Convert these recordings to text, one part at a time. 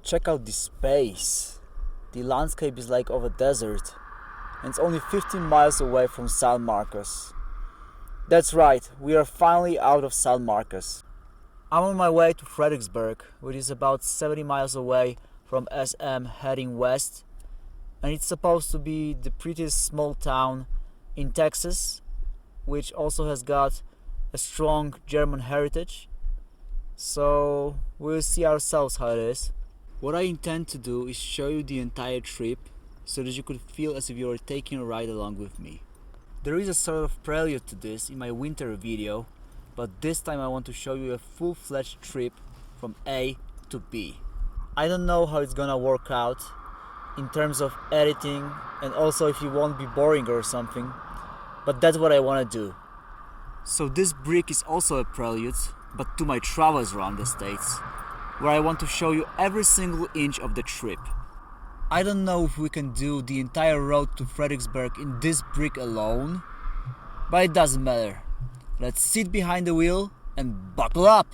Check out this space. The landscape is like of a desert, and it's only 15 miles away from San Marcos. That's right, we are finally out of San Marcos. I'm on my way to Fredericksburg, which is about 70 miles away from SM heading west, and it's supposed to be the prettiest small town in Texas, which also has got a strong German heritage. So we'll see ourselves how it is. What I intend to do is show you the entire trip so that you could feel as if you were taking a ride along with me. There is a sort of prelude to this in my winter video, but this time I want to show you a full-fledged trip from A to B. I don't know how it's gonna work out in terms of editing and also if you won't be boring or something, but that's what I wanna do. So this brick is also a prelude, but to my travels around the States, where I want to show you every single inch of the trip. I don't know if we can do the entire road to Fredericksburg in this brick alone, but it doesn't matter. Let's sit behind the wheel and buckle up!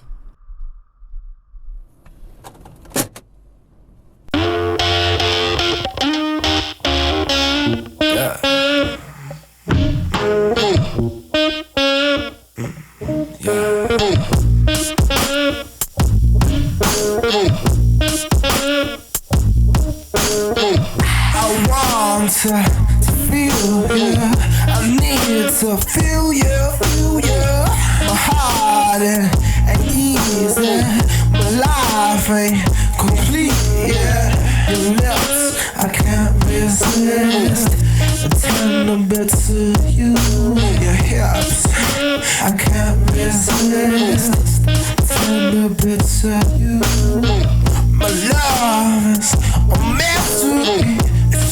To feel you, I need to feel you, my heart ain't easy, my life ain't complete, yeah. Your lips, I can't resist, a tender bit to you, your hips, I can't resist, a tender bit to you, my love is a mystery.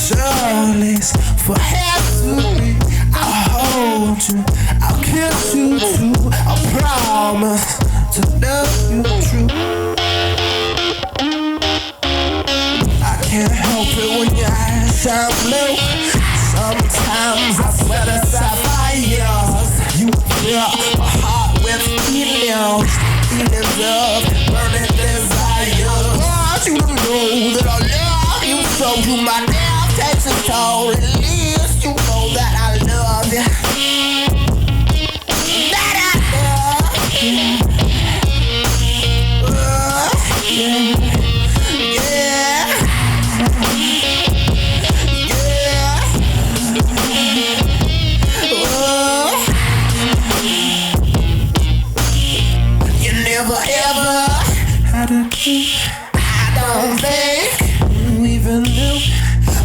Charlie's for history. I'll hold you, I'll kiss you too. I promise to love you true. I can't help it when your eyes shine blue. Sometimes I swear to sapphires. You fill my heart with feelings of burning desire. I want you to know that I love you so. You my name. Takes a toll, at least you know that I love you. That I love you. Yeah. You never ever had a key. I don't think you even knew.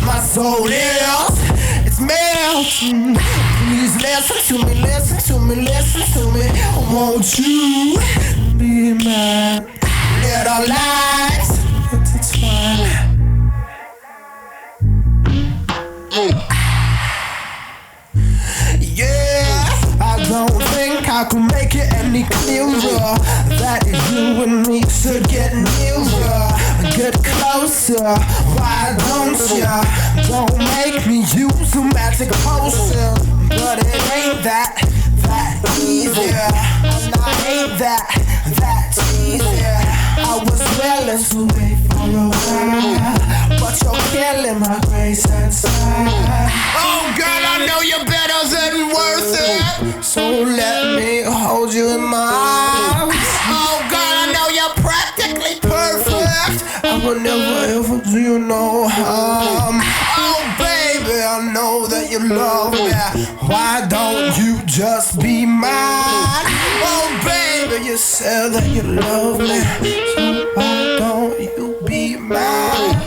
My soul is, it's melting. Please listen to me, listen to me, listen to me. Won't you be mine? Let our lives intertwine. Yeah, I don't think I can make it any clearer that you and me should get nearer. Get closer, why don't ya? Don't make me use a magic potion. But it ain't that easy. And I ain't that easy. I was willing to wait for a while, but you're killing my grace inside. Oh girl, I know you're better than worth it, so let me hold you in my arms. Oh girl, I know you're practically perfect. I will never ever do you no harm. Oh baby, I know that you love me. Why don't you just be mine? Oh baby, you said that you love me, so why don't you be mine?